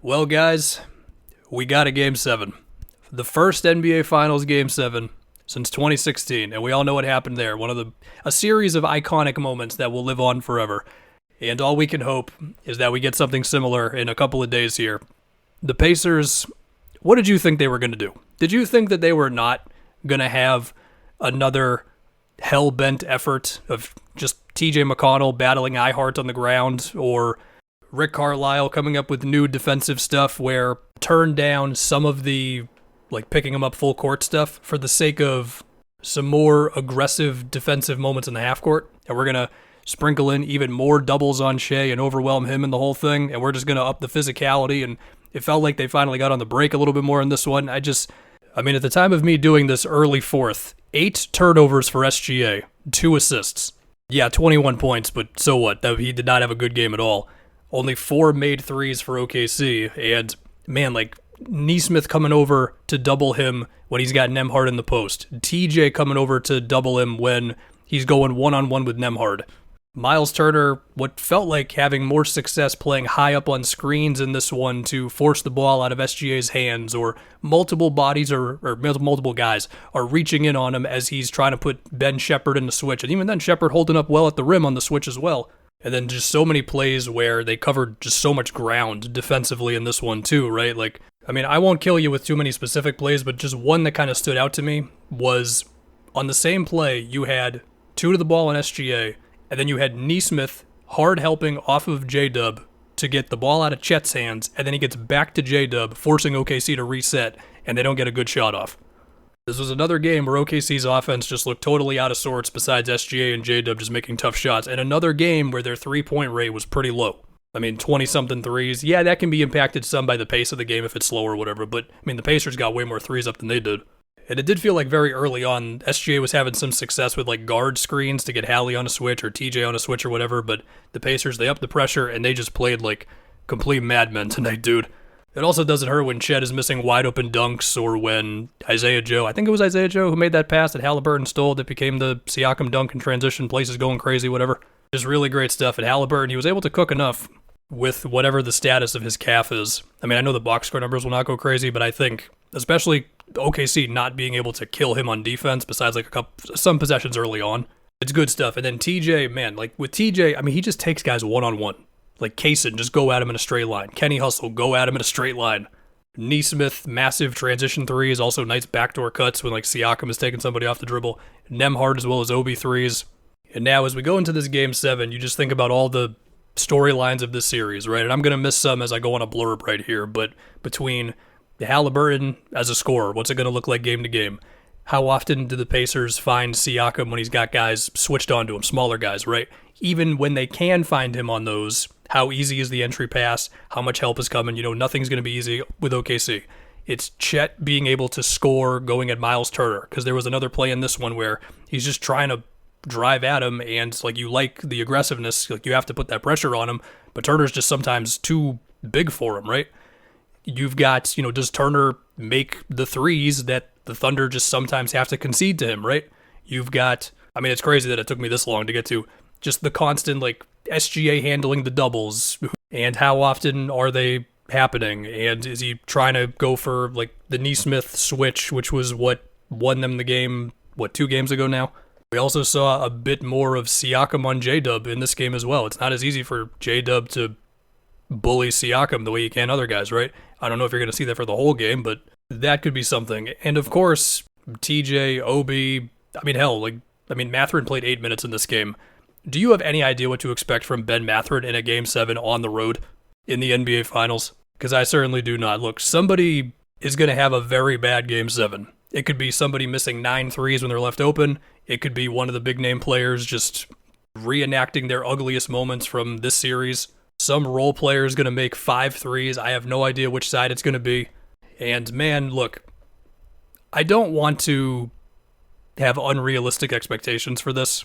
Well, guys, we got a Game 7. The first NBA Finals Game 7 since 2016, and we all know what happened there. A series of iconic moments that will live on forever. And all we can hope is that we get something similar in a couple of days here. The Pacers, what did you think they were going to do? Did you think that they were not going to have another hell-bent effort of just TJ McConnell battling iHeart on the ground, or Rick Carlisle coming up with new defensive stuff where turn down some of the picking him up full court stuff for the sake of some more aggressive defensive moments in the half court, and we're going to sprinkle in even more doubles on Shea and overwhelm him in the whole thing, and we're just going to up the physicality. And it felt like they finally got on the break a little bit more in this one. At the time of me doing this early fourth, 8 turnovers for SGA, 2 assists. Yeah, 21 points, but so what? He did not have a good game at all. Only 4 made threes for OKC, and man, Nesmith coming over to double him when he's got Nembhard in the post. TJ coming over to double him when he's going one-on-one with Nembhard. Miles Turner, what felt like having more success playing high up on screens in this one to force the ball out of SGA's hands, or multiple bodies or multiple guys are reaching in on him as he's trying to put Ben Shepherd in the switch. And even then, Shepherd holding up well at the rim on the switch as well. And then just so many plays where they covered just so much ground defensively in this one too, right? I won't kill you with too many specific plays, but just one that kind of stood out to me was on the same play, you had 2 to the ball on SGA, and then you had Nesmith hard helping off of J-Dub to get the ball out of Chet's hands, and then he gets back to J-Dub, forcing OKC to reset, and they don't get a good shot off. This was another game where OKC's offense just looked totally out of sorts besides SGA and J-Dub just making tough shots, and another game where their three-point rate was pretty low. 20-something threes. Yeah, that can be impacted some by the pace of the game if it's slow or whatever, but, the Pacers got way more threes up than they did. And it did feel like very early on, SGA was having some success with guard screens to get Hallie on a switch or TJ on a switch or whatever, but the Pacers, they upped the pressure and they just played like complete madmen tonight, dude. It also doesn't hurt when Chet is missing wide open dunks, or when Isaiah Joe, I think it was Isaiah Joe who made that pass that Halliburton stole that became the Siakam dunk in transition, places going crazy, whatever. Just really great stuff. At Halliburton, he was able to cook enough with whatever the status of his calf is. I know the box score numbers will not go crazy, but I think, especially OKC not being able to kill him on defense, besides some possessions early on, it's good stuff. And then TJ, man, with TJ, he just takes guys one-on-one. Kaysen, just go at him in a straight line. Kenny Hustle, go at him in a straight line. Nesmith, massive transition threes, also nice backdoor cuts when Siakam is taking somebody off the dribble. Nembhard as well as Obi threes. And now as we go into this Game 7, you just think about all the storylines of this series, right? And I'm going to miss some as I go on a blurb right here, but between Halliburton as a scorer, what's it going to look like game to game? How often do the Pacers find Siakam when he's got guys switched onto him, smaller guys, right? Even when they can find him on those, how easy is the entry pass? How much help is coming? Nothing's going to be easy with OKC. It's Chet being able to score going at Miles Turner, because there was another play in this one where he's just trying to drive at him, and you like the aggressiveness, you have to put that pressure on him, but Turner's just sometimes too big for him, right? You've got, does Turner make the threes that the Thunder just sometimes have to concede to him, right? You've got, it's crazy that it took me this long to get to just the constant, SGA handling the doubles, and how often are they happening, and is he trying to go for, the Nesmith switch, which was what won them the game, 2 games ago now? We also saw a bit more of Siakam on J-Dub in this game as well. It's not as easy for J-Dub to bully Siakam the way you can other guys, right? I don't know if you're going to see that for the whole game, but that could be something. And of course, TJ, Obi, Mathurin played 8 minutes in this game. Do you have any idea what to expect from Ben Mathurin in a Game 7 on the road in the NBA Finals? Because I certainly do not. Look, somebody is going to have a very bad Game 7. It could be somebody missing 9 threes when they're left open. It could be one of the big name players just reenacting their ugliest moments from this series. Some role player is going to make 5 threes. I have no idea which side it's going to be. And man, look, I don't want to have unrealistic expectations for this,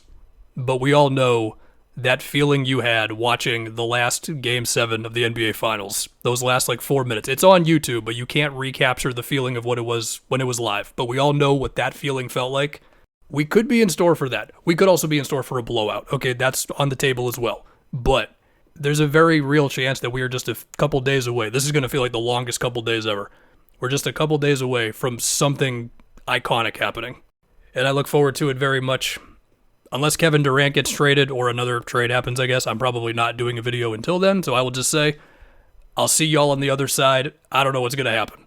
but we all know that feeling you had watching the last Game 7 of the NBA Finals, those last 4 minutes. It's on YouTube, but you can't recapture the feeling of what it was when it was live. But we all know what that feeling felt like. We could be in store for that. We could also be in store for a blowout. Okay, that's on the table as well. But there's a very real chance that we are just a couple days away. This is going to feel like the longest couple days ever. We're just a couple days away from something iconic happening. And I look forward to it very much. Unless Kevin Durant gets traded or another trade happens, I guess, I'm probably not doing a video until then. So I will just say, I'll see y'all on the other side. I don't know what's going to happen.